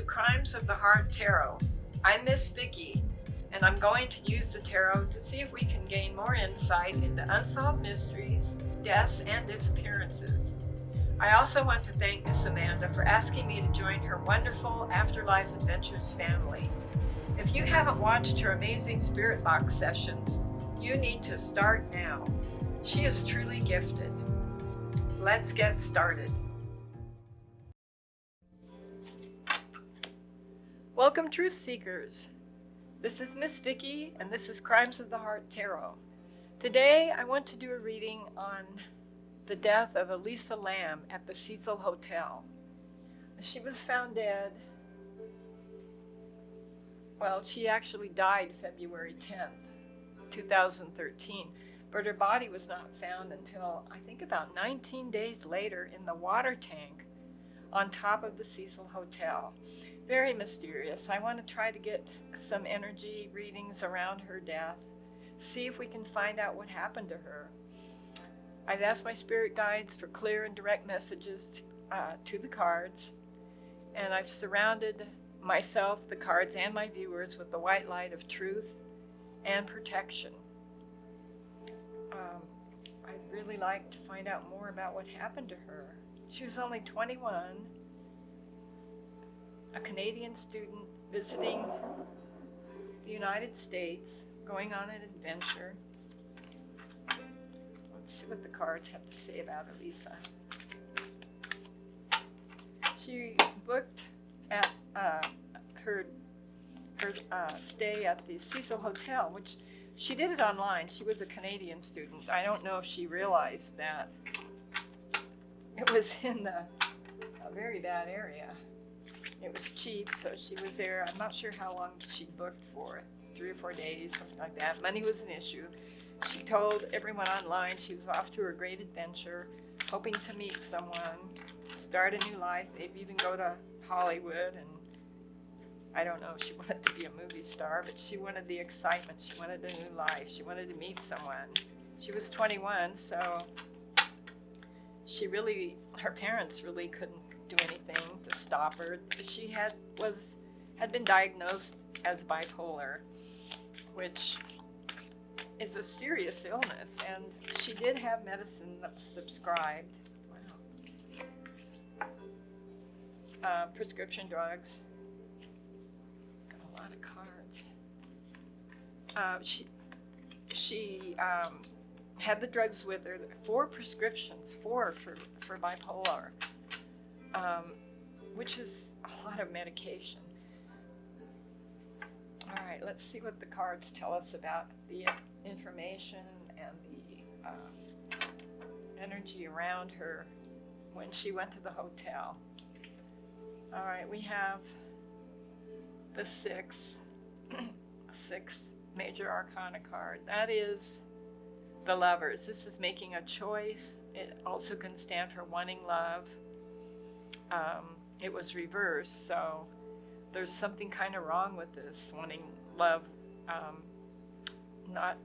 to Crimes of the Heart Tarot. I'm Miss Vicki, and I'm going to use the tarot to see if we can gain more insight into unsolved mysteries, deaths, and disappearances. I also want to thank Miss Amanda for asking me to join her wonderful Afterlife Adventures family. If you haven't watched her amazing Spirit Box sessions, you need to start now. She is truly gifted. Let's get started. Welcome, Truth Seekers. This is Miss Vicki, and this is Crimes of the Heart Tarot. Today, I want to do a reading on the death of Elisa Lam at the Cecil Hotel. She was found dead. Well, she actually died February 10th, 2013, but her body was not found until, I think, about 19 days later in the water tank on top of the Cecil Hotel. Very mysterious. I want to try to get some energy readings around her death, see if we can find out what happened to her. I've asked my spirit guides for clear and direct messages to the cards, and I've surrounded myself, the cards, and my viewers with the white light of truth and protection. I'd really like to find out more about what happened to her. She was only 21, a Canadian student visiting the United States, going on an adventure. Let's see what the cards have to say about Elisa. She booked at her stay at the Cecil Hotel, which she did it online. She was a Canadian student. I don't know if she realized that it was in a very bad area. It was cheap, so she was there. I'm not sure how long she booked for, 3 or 4 days, something like that. Money was an issue. She told everyone online she was off to her great adventure, hoping to meet someone, start a new life, maybe even go to Hollywood. And I don't know if she wanted to be a movie star, but she wanted the excitement. She wanted a new life. She wanted to meet someone. She was 21, so her parents really couldn't do anything to stop her. She had been diagnosed as bipolar, which is a serious illness, and she did have medicine that was prescribed. Wow. Prescription drugs. Got a lot of cards. She had the drugs with her, 4 prescriptions, 4 for bipolar, which is a lot of medication. All right, let's see what the cards tell us about the information and the energy around her when she went to the hotel. All right, we have the 6 major arcana card. That is the Lovers. This is making a choice. It also can stand for wanting love. It was reversed, so there's something kind of wrong with this, wanting love. Not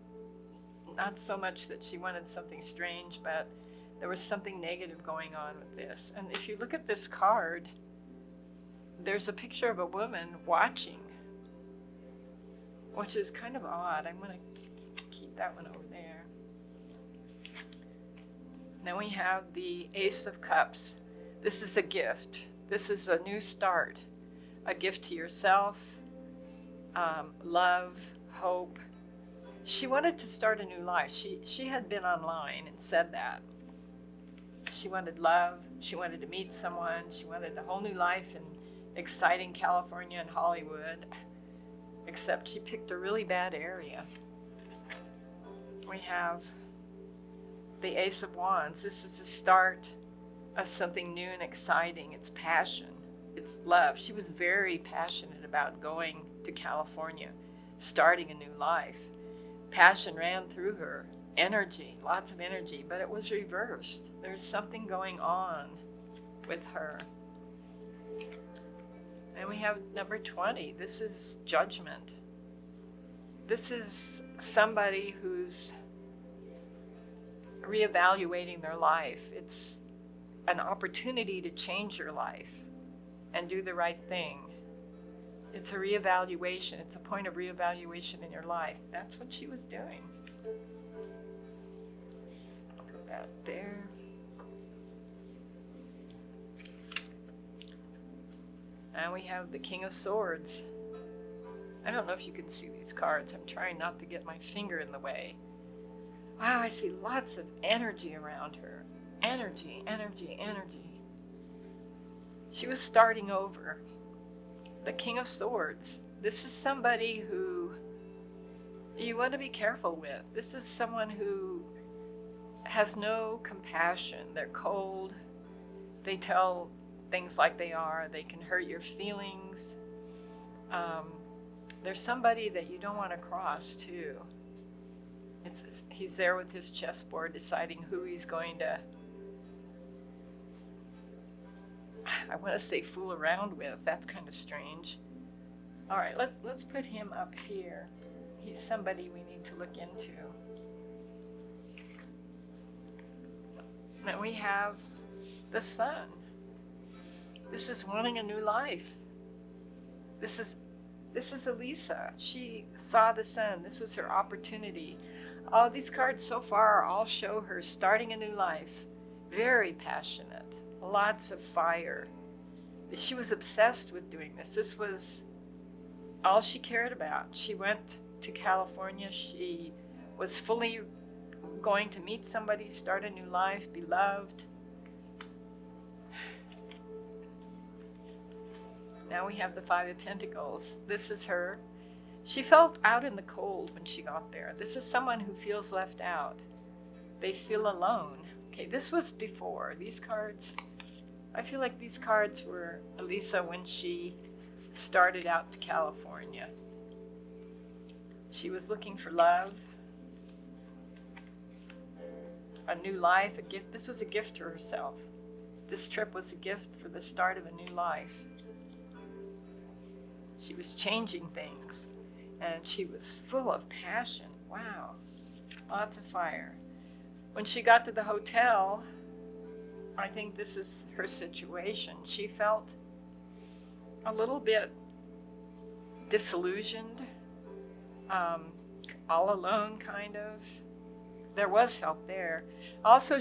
so much that she wanted something strange, but there was something negative going on with this. And if you look at this card, there's a picture of a woman watching, which is kind of odd. I'm going to keep that one over there. Then we have the Ace of Cups. This is a gift. This is a new start, a gift to yourself, love, hope. She wanted to start a new life. She had been online and said that. She wanted love. She wanted to meet someone. She wanted a whole new life in exciting California and Hollywood, except she picked a really bad area. We have the Ace of Wands. This is the start of something new and exciting. It's passion. It's love. She was very passionate about going to California, starting a new life. Passion ran through her. Energy, lots of energy, but it was reversed. There's something going on with her. And we have number 20. This is Judgment. This is somebody who's reevaluating their life. It's an opportunity to change your life and do the right thing. It's a reevaluation. It's a point of reevaluation in your life. That's what she was doing. Put that there. And we have the King of Swords. I don't know if you can see these cards. I'm trying not to get my finger in the way. Wow, I see lots of energy around her. Energy, energy, energy. She was starting over. The King of Swords. This is somebody who you want to be careful with. This is someone who has no compassion. They're cold. They tell things like they are. They can hurt your feelings. There's somebody that you don't want to cross too. He's there with his chessboard deciding who he's going to, I want to say fool around with. That's kind of strange. All right, let's put him up here. He's somebody we need to look into. Then we have the Sun. This is wanting a new life. This is Elisa. She saw the Sun. This was her opportunity. All these cards so far all show her starting a new life. Very passionate. Lots of fire. She was obsessed with doing this. This was all she cared about. She went to California. She was fully going to meet somebody, start a new life, be loved. Now we have the Five of Pentacles. This is her. She felt out in the cold when she got there. This is someone who feels left out. They feel alone. Okay, this was before. These cards, I feel like these cards were Elisa when she started out to California. She was looking for love, a new life, a gift. This was a gift to herself. This trip was a gift for the start of a new life. She was changing things, and she was full of passion. Wow, lots of fire. When she got to the hotel, I think this is her situation. She felt a little bit disillusioned, all alone, kind of. There was help there. Also,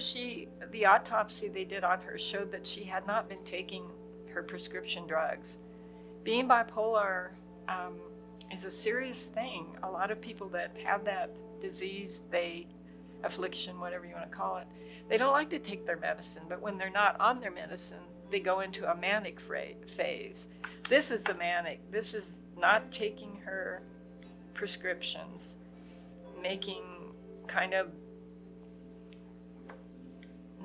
the autopsy they did on her showed that she had not been taking her prescription drugs. Being bipolar is a serious thing. A lot of people that have that disease, affliction, whatever you want to call it, they don't like to take their medicine, but when they're not on their medicine, they go into a manic phase. This is the manic. This is not taking her prescriptions, making kind of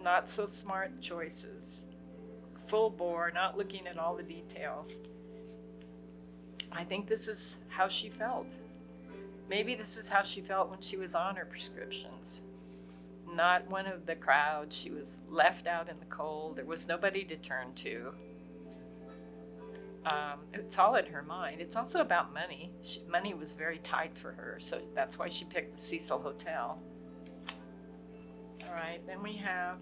not so smart choices, full bore, not looking at all the details. I think this is how she felt. Maybe this is how she felt when she was on her prescriptions. Not one of the crowd. She was left out in the cold. There was nobody to turn to. It's all in her mind. It's also about money. Money was very tight for her, so that's why she picked the Cecil Hotel. All right, then we have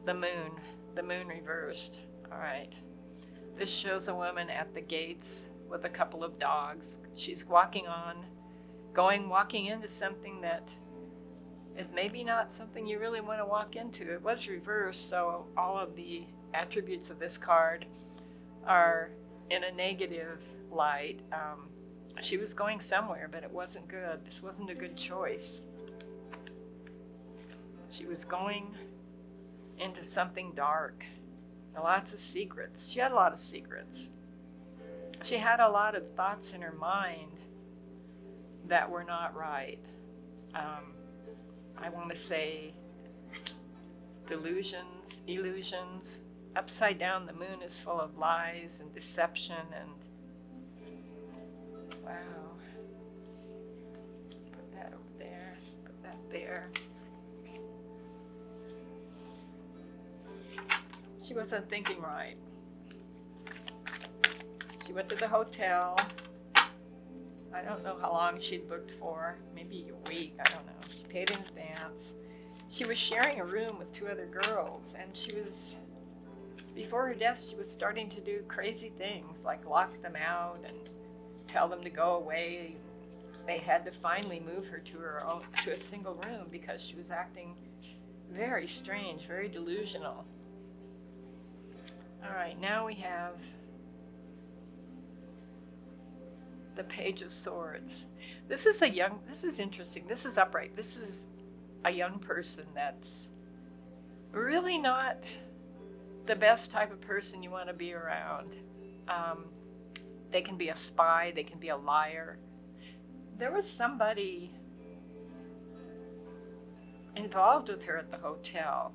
the moon reversed. All right. This shows a woman at the gates with a couple of dogs. She's walking into something that is maybe not something you really want to walk into. It was reversed, so all of the attributes of this card are in a negative light. She was going somewhere, but it wasn't good. This wasn't a good choice. She was going into something dark. Lots of secrets. She had a lot of secrets. She had a lot of thoughts in her mind that were not right. I want to say delusions, illusions. Upside down, the moon is full of lies and deception and wow. Put that over there. Put that there. She wasn't thinking right. She went to the hotel. I don't know how long she'd booked for. Maybe a week, I don't know. She paid in advance. She was sharing a room with two other girls, and she was before her death, she was starting to do crazy things, like lock them out and tell them to go away. They had to finally move her to a single room because she was acting very strange, very delusional. All right, now we have the Page of Swords. This is interesting. This is upright. This is a young person that's really not the best type of person you want to be around. They can be a spy, they can be a liar. There was somebody involved with her at the hotel.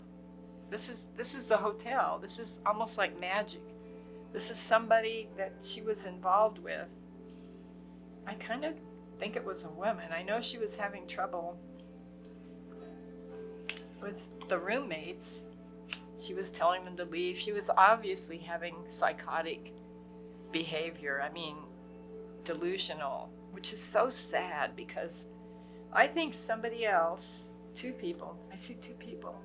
This is the hotel. This is almost like magic. This is somebody that she was involved with. I kind of think it was a woman. I know she was having trouble with the roommates. She was telling them to leave. She was obviously having psychotic behavior. I mean, delusional, which is so sad because I think somebody else, I see two people,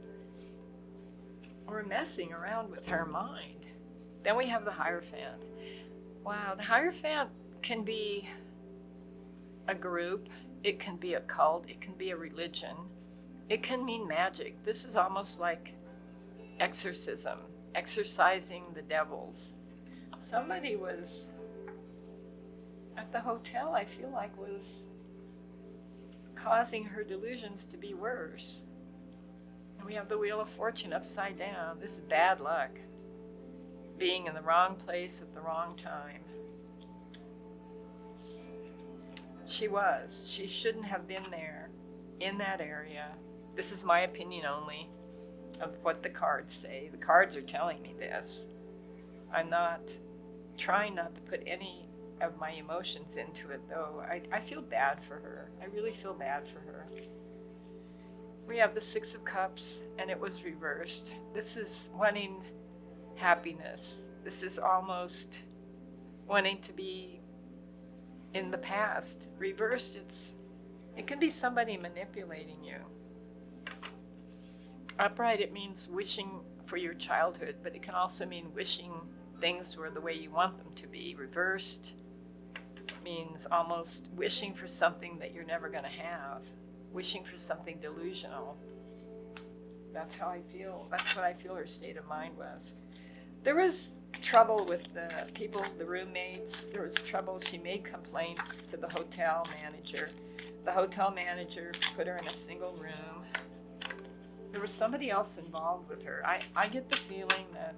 were messing around with her mind. Then we have the Hierophant. Wow, the Hierophant can be a group, it can be a cult, it can be a religion, it can mean magic. This is almost like exorcism, exorcising the devils. Somebody was at the hotel, I feel like, was causing her delusions to be worse. And we have the Wheel of Fortune upside down. This is bad luck. Being in the wrong place at the wrong time. She shouldn't have been there, in that area. This is my opinion only of what the cards say. The cards are telling me this. I'm not trying not to put any of my emotions into it, though. I feel bad for her. I really feel bad for her. We have the Six of Cups, and it was reversed. This is wanting happiness. This is almost wanting to be in the past. Reversed, it can be somebody manipulating you. Upright, it means wishing for your childhood, but it can also mean wishing things were the way you want them to be. Reversed means almost wishing for something that you're never going to have. Wishing for something delusional. That's how I feel. That's what I feel her state of mind was. There was trouble with the people, the roommates. There was trouble. She made complaints to the hotel manager. The hotel manager put her in a single room. There was somebody else involved with her. I get the feeling that,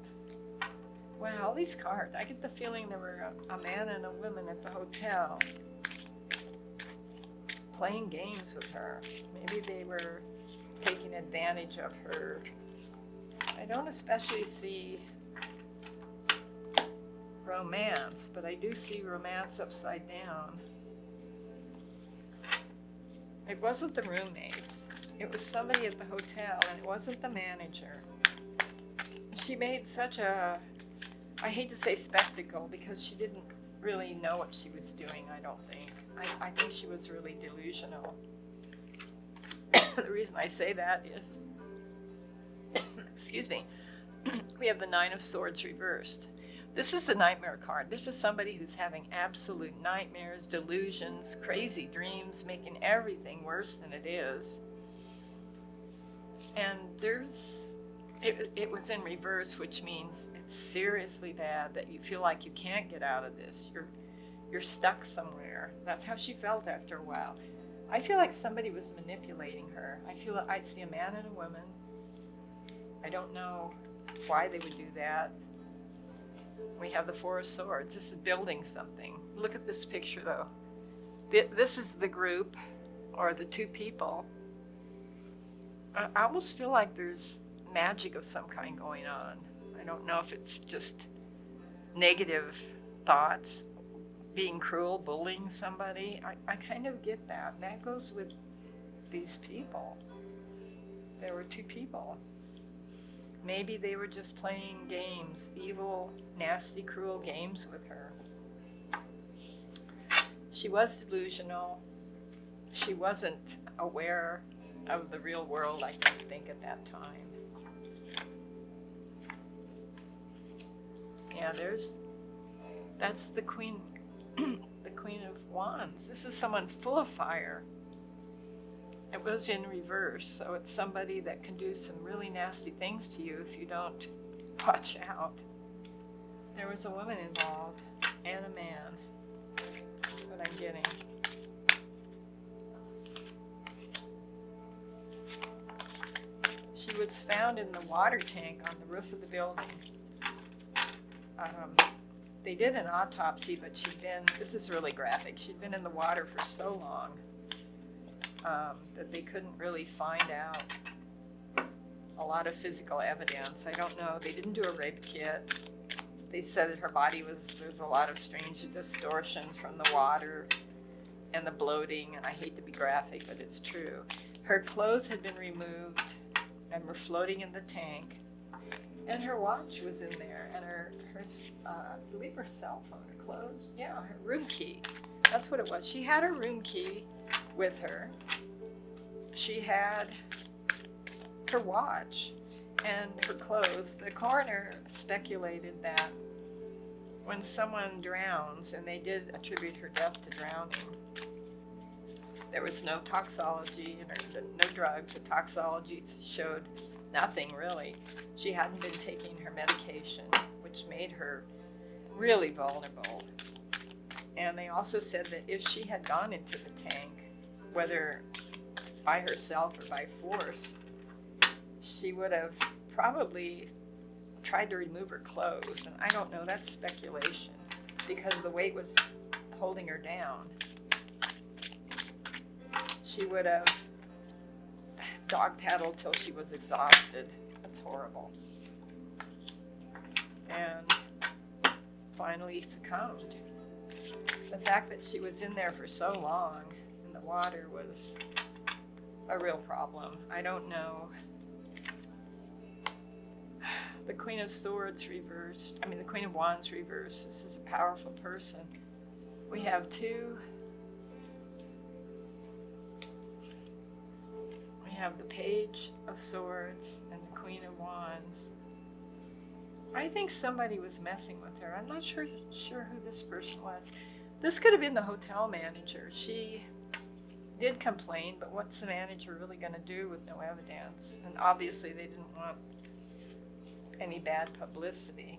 wow, all these cards, I get the feeling there were a man and a woman at the hotel playing games with her. Maybe they were taking advantage of her. I don't especially see romance, but I do see romance upside down. It wasn't the roommates. It was somebody at the hotel, and it wasn't the manager. She made such a, I hate to say spectacle, because she didn't really know what she was doing, I don't think. I think she was really delusional. The reason I say that is, excuse me, we have the Nine of Swords reversed. This is the Nightmare card. This is somebody who's having absolute nightmares, delusions, crazy dreams, making everything worse than it is. And it was in reverse, which means it's seriously bad, that you feel like you can't get out of this. You're stuck somewhere. That's how she felt after a while. I feel like somebody was manipulating her. I see a man and a woman. I don't know why they would do that. We have the Four of Swords. This is building something. Look at this picture, though. This is the group, or the two people. I almost feel like there's magic of some kind going on. I don't know if it's just negative thoughts, being cruel, bullying somebody. I kind of get that. And that goes with these people. There were two people. Maybe they were just playing games, evil, nasty, cruel games with her. She was delusional. She wasn't aware of the real world, I don't think, at that time. Yeah, that's the Queen, the Queen of Wands. This is someone full of fire. It was in reverse, so it's somebody that can do some really nasty things to you if you don't watch out. There was a woman involved and a man. That's what I'm getting. She was found in the water tank on the roof of the building. They did an autopsy, but this is really graphic, she'd been in the water for so long that they couldn't really find out a lot of physical evidence. I don't know, they didn't do a rape kit. They said that her body there's a lot of strange distortions from the water and the bloating, and I hate to be graphic, but it's true. Her clothes had been removed and were floating in the tank, and her watch was in there, and I believe her cell phone, her clothes, yeah, her room key. That's what it was. She had her room key with her. She had her watch and her clothes. The coroner speculated that when someone drowns, and they did attribute her death to drowning, there was no toxology, no drugs. The toxology showed nothing really. She hadn't been taking her medication, which made her really vulnerable. And they also said that if she had gone into the tank, whether by herself or by force, she would have probably tried to remove her clothes. And I don't know, that's speculation, because the weight was holding her down. She would have dog paddled till she was exhausted. That's horrible. And finally succumbed. The fact that she was in there for so long in the water was a real problem. I don't know. The Queen of Swords reversed. The Queen of Wands reversed. This is a powerful person. We have the Page of Swords and the Queen of Wands. I think somebody was messing with her. I'm not sure who this person was. This could have been the hotel manager. She did complain, but what's the manager really going to do with no evidence? And obviously they didn't want any bad publicity.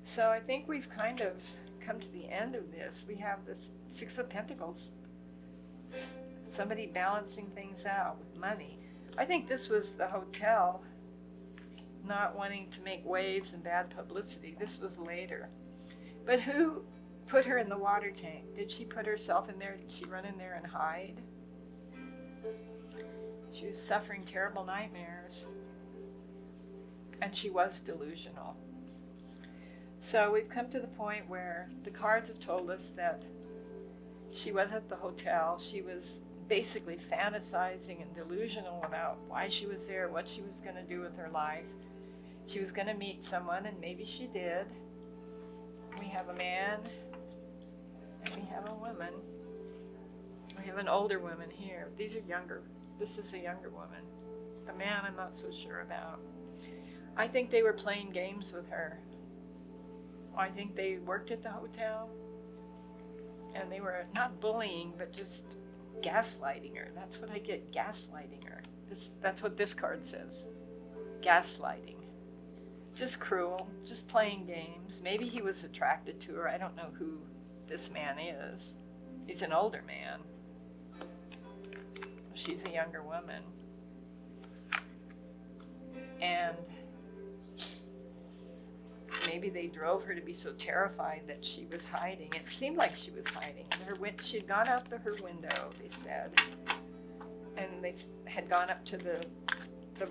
So I think we've kind of come to the end of this. We have this Six of Pentacles. Somebody balancing things out with money. I think this was the hotel not wanting to make waves and bad publicity. This was later. But who put her in the water tank? Did she put herself in there? Did she run in there and hide? She was suffering terrible nightmares. And she was delusional. So we've come to the point where the cards have told us that she was at the hotel. She was basically fantasizing and delusional about why she was there, what she was going to do with her life. She was going to meet someone, and maybe she did. We have a man, and we have a woman. We have an older woman here. These are younger. This is a younger woman. The man I'm not so sure about. I think they were playing games with her. I think they worked at the hotel, and they were not bullying, but just gaslighting her. That's what I get, gaslighting her. That's what this card says, gaslighting. Just cruel, just playing games. Maybe he was attracted to her. I don't know who this man is. He's an older man. She's a younger woman. And maybe they drove her to be so terrified that she was hiding. It seemed like she was hiding. She'd gone out to her window, they said, and they had gone up to the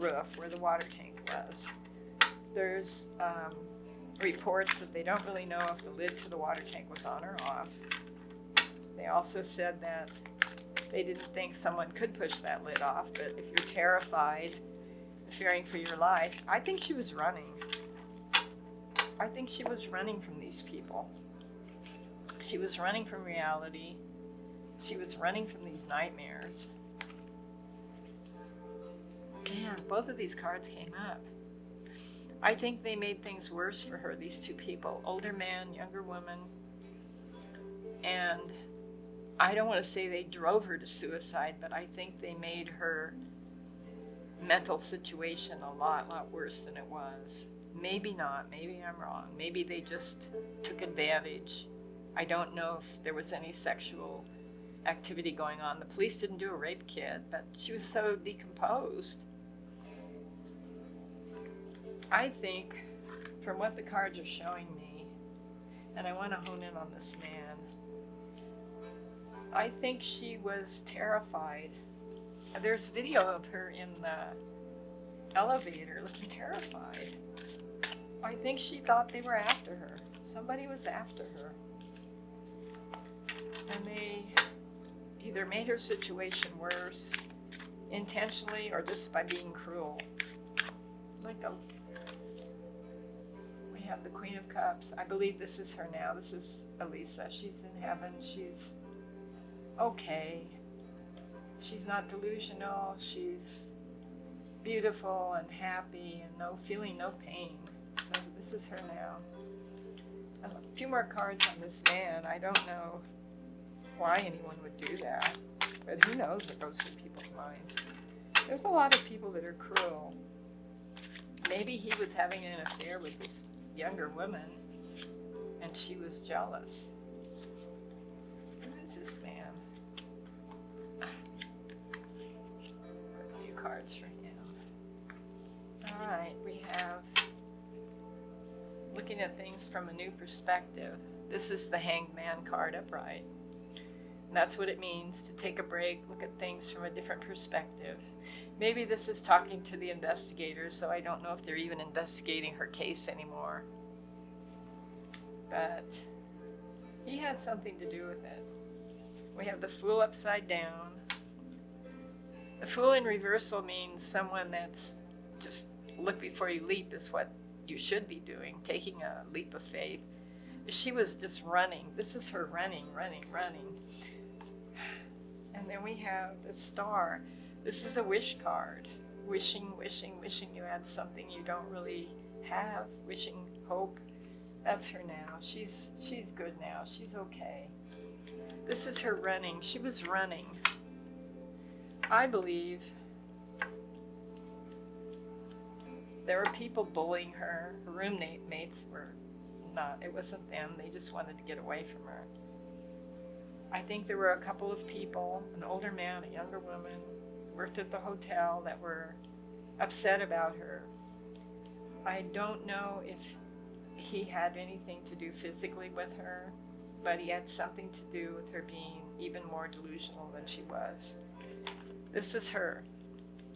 roof where the water tank was. There's reports that they don't really know if the lid to the water tank was on or off. They also said that they didn't think someone could push that lid off, but if you're terrified, fearing for your life, I think she was running. I think she was running from these people. She was running from reality. She was running from these nightmares. Man, both of these cards came up. I think they made things worse for her, these two people, older man, younger woman. And I don't want to say they drove her to suicide, but I think they made her mental situation a lot worse than it was. Maybe not, maybe I'm wrong. Maybe they just took advantage. I don't know if there was any sexual activity going on. The police didn't do a rape kit, but she was so decomposed. I think, from what the cards are showing me, and I want to hone in on this man, I think she was terrified. There's video of her in the elevator looking terrified. I think she thought they were after her. Somebody was after her. And they either made her situation worse intentionally or just by being cruel. We have the Queen of Cups. I believe this is her now. This is Elisa. She's in heaven. She's okay. She's not delusional. She's beautiful and happy and feeling no pain. So this is her now. A few more cards on this man. I don't know why anyone would do that, but who knows what goes through people's minds. There's a lot of people that are cruel. Maybe he was having an affair with this younger woman and she was jealous. Who is this man? A few cards for him. Alright, we have looking at things from a new perspective. This is the Hanged Man card upright. And that's what it means to take a break, look at things from a different perspective. Maybe this is talking to the investigators, so I don't know if they're even investigating her case anymore. But he had something to do with it. We have the Fool upside down. The Fool in reversal means someone that's just look before you leap is what you should be doing, taking a leap of faith. She was just running. This is her running. And then we have the Star. This is a wish card. Wishing you had something you don't really have. Wishing hope. That's her now. She's good now. She's okay. This is her running. She was running. I believe there were people bullying her. Her roommates were not. It wasn't them. They just wanted to get away from her. I think there were a couple of people, an older man, a younger woman, worked at the hotel that were upset about her. I don't know if he had anything to do physically with her, but he had something to do with her being even more delusional than she was. This is her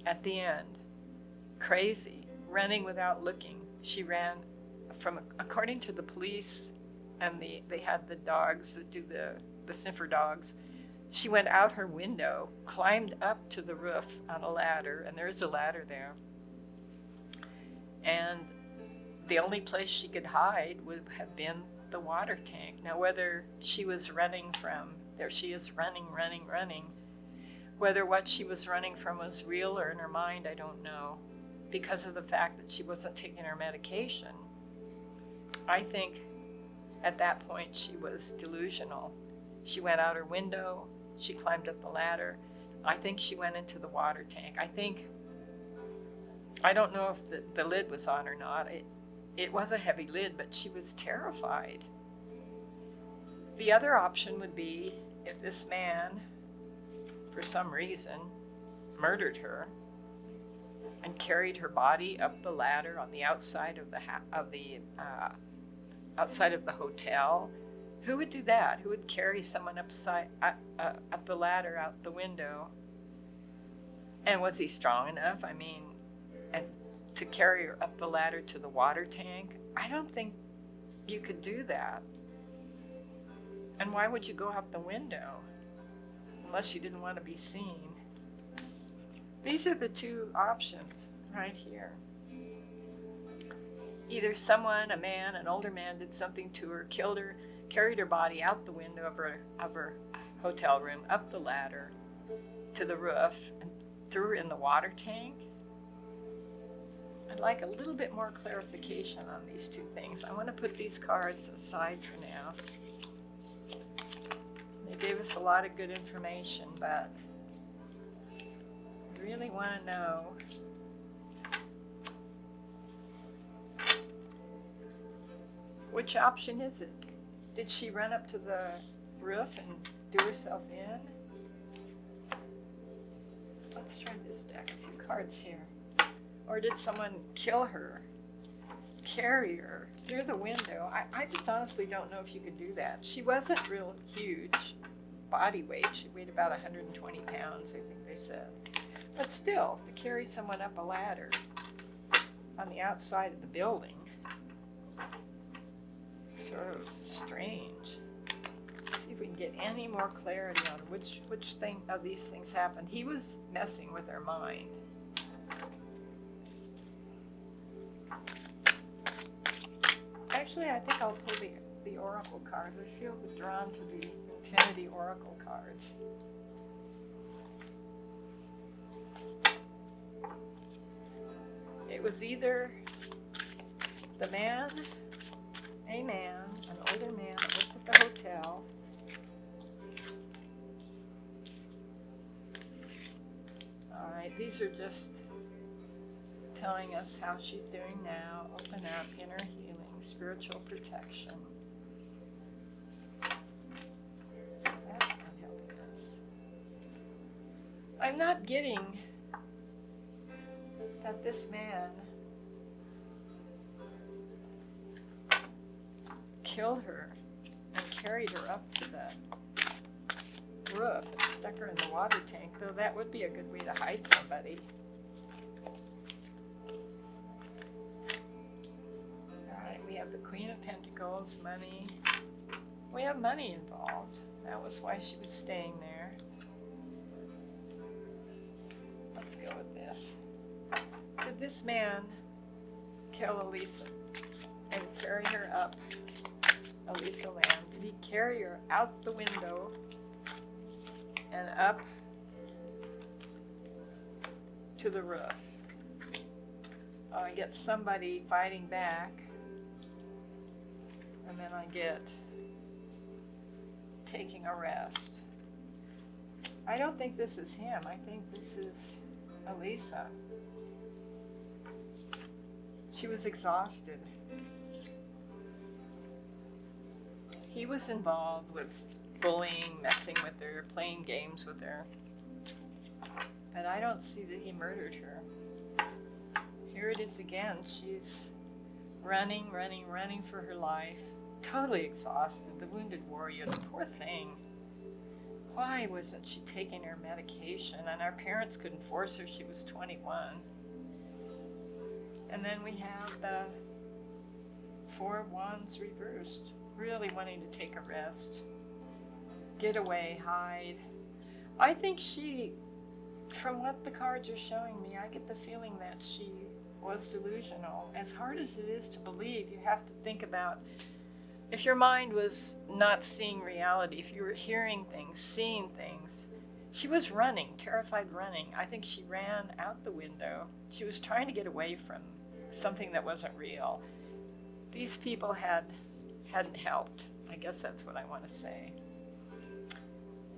at the end, crazy, running without looking. She ran from, according to the police, and they had the dogs that do the sniffer dogs. She went out her window, climbed up to the roof on a ladder, and there's a ladder there. And the only place she could hide would have been the water tank. Now, whether she was running from, there she is running. Whether what she was running from was real or in her mind, I don't know. Because of the fact that she wasn't taking her medication, I think at that point she was delusional. She went out her window, she climbed up the ladder. I think she went into the water tank. I don't know if the lid was on or not. It was a heavy lid, but she was terrified. The other option would be if this man, for some reason, murdered her and carried her body up the ladder on the outside of outside of the hotel. Who would do that? Who would carry someone up the ladder out the window? And was he strong enough? I mean, and to carry her up the ladder to the water tank? I don't think you could do that. And why would you go out the window? Unless you didn't want to be seen. These are the two options right here. Either someone, a man, an older man, did something to her, killed her, carried her body out the window of her hotel room, up the ladder to the roof, and threw her in the water tank. I'd like a little bit more clarification on these two things. I want to put these cards aside for now. They gave us a lot of good information, but I really want to know which option is it? Did she run up to the roof and do herself in? Let's try this deck. A few cards here. Or did someone kill her, carry her through the window? I just honestly don't know if you could do that. She wasn't real huge body weight. She weighed about 120 pounds, I think they said. But still, to carry someone up a ladder on the outside of the building, sort of strange. See if we can get any more clarity on which thing of these things happened. He was messing with her mind. Actually, I think I'll pull the oracle cards. I feel drawn to the infinity oracle cards. It was either the man, a man, an older man that worked at the hotel, all right, these are just telling us how she's doing now. Open up, inner healing, spiritual protection. That's not helping us. I'm not getting that this man killed her and carried her up to the roof and stuck her in the water tank, though that would be a good way to hide somebody. Alright, we have the Queen of Pentacles, money. We have money involved. That was why she was staying there. Let's go with this. Did this man kill Elisa and carry her up? Elisa Lam. Did he carry her out the window and up to the roof? Oh, I get somebody fighting back, and then I get taking a rest. I don't think this is him. I think this is Elisa. She was exhausted. He was involved with bullying, messing with her, playing games with her. But I don't see that he murdered her. Here it is again. She's running for her life. Totally exhausted. The wounded warrior, the poor thing. Why wasn't she taking her medication? And our parents couldn't force her. She was 21. And then we have the Four of Wands reversed. Really wanting to take a rest. Get away, hide. I think she, from what the cards are showing me, I get the feeling that she was delusional. As hard as it is to believe, you have to think about if your mind was not seeing reality, if you were hearing things, seeing things. She was running, terrified running. I think she ran out the window. She was trying to get away from something that wasn't real. These people hadn't helped. I guess that's what I want to say.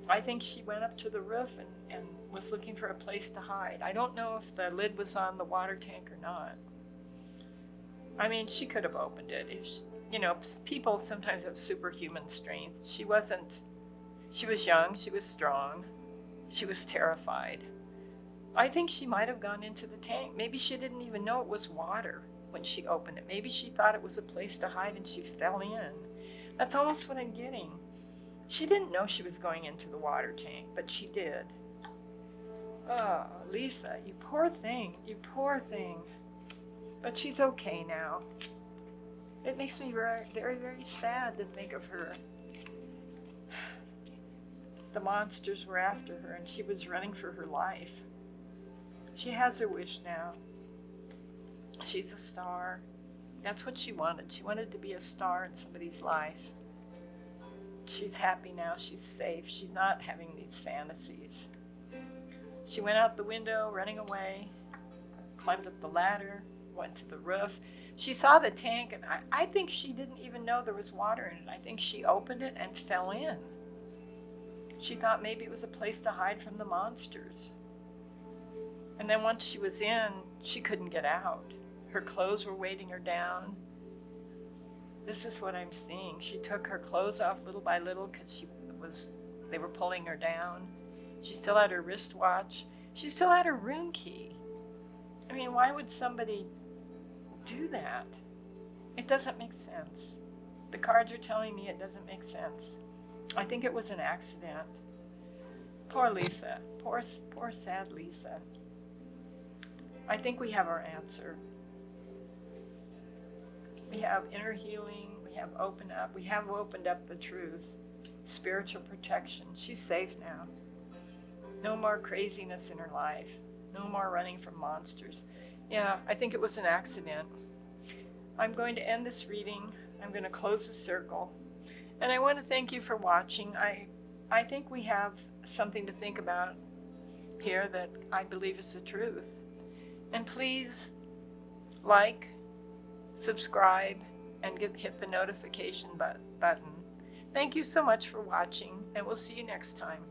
I think she went up to the roof and was looking for a place to hide. I don't know if the lid was on the water tank or not. I mean, she could have opened it. If she, you know, people sometimes have superhuman strength. She wasn't. She was young. She was strong. She was terrified. I think she might have gone into the tank. Maybe she didn't even know it was water when she opened it. Maybe she thought it was a place to hide and she fell in. That's almost what I'm getting. She didn't know she was going into the water tank, but she did. Oh, Lisa, you poor thing. You poor thing. But she's okay now. It makes me very, very, very sad to think of her. The monsters were after her and she was running for her life. She has her wish now. She's a star. That's what she wanted. She wanted to be a star in somebody's life. She's happy now. She's safe. She's not having these fantasies. She went out the window, running away, climbed up the ladder, went to the roof. She saw the tank, and I think she didn't even know there was water in it. I think she opened it and fell in. She thought maybe it was a place to hide from the monsters. And then once she was in, she couldn't get out. Her clothes were weighting her down. This is what I'm seeing. She took her clothes off little by little because they were pulling her down. She still had her wristwatch. She still had her room key. I mean, why would somebody do that? It doesn't make sense. The cards are telling me it doesn't make sense. I think it was an accident. Poor Lisa. Poor sad Lisa. I think we have our answer. We have inner healing. We have opened up. We have opened up the truth. Spiritual protection. She's safe now. No more craziness in her life. No more running from monsters. Yeah, I think it was an accident. I'm going to end this reading. I'm going to close the circle. And I want to thank you for watching. I think we have something to think about here that I believe is the truth. And please like, subscribe, and hit the notification button. Thank you so much for watching, and we'll see you next time.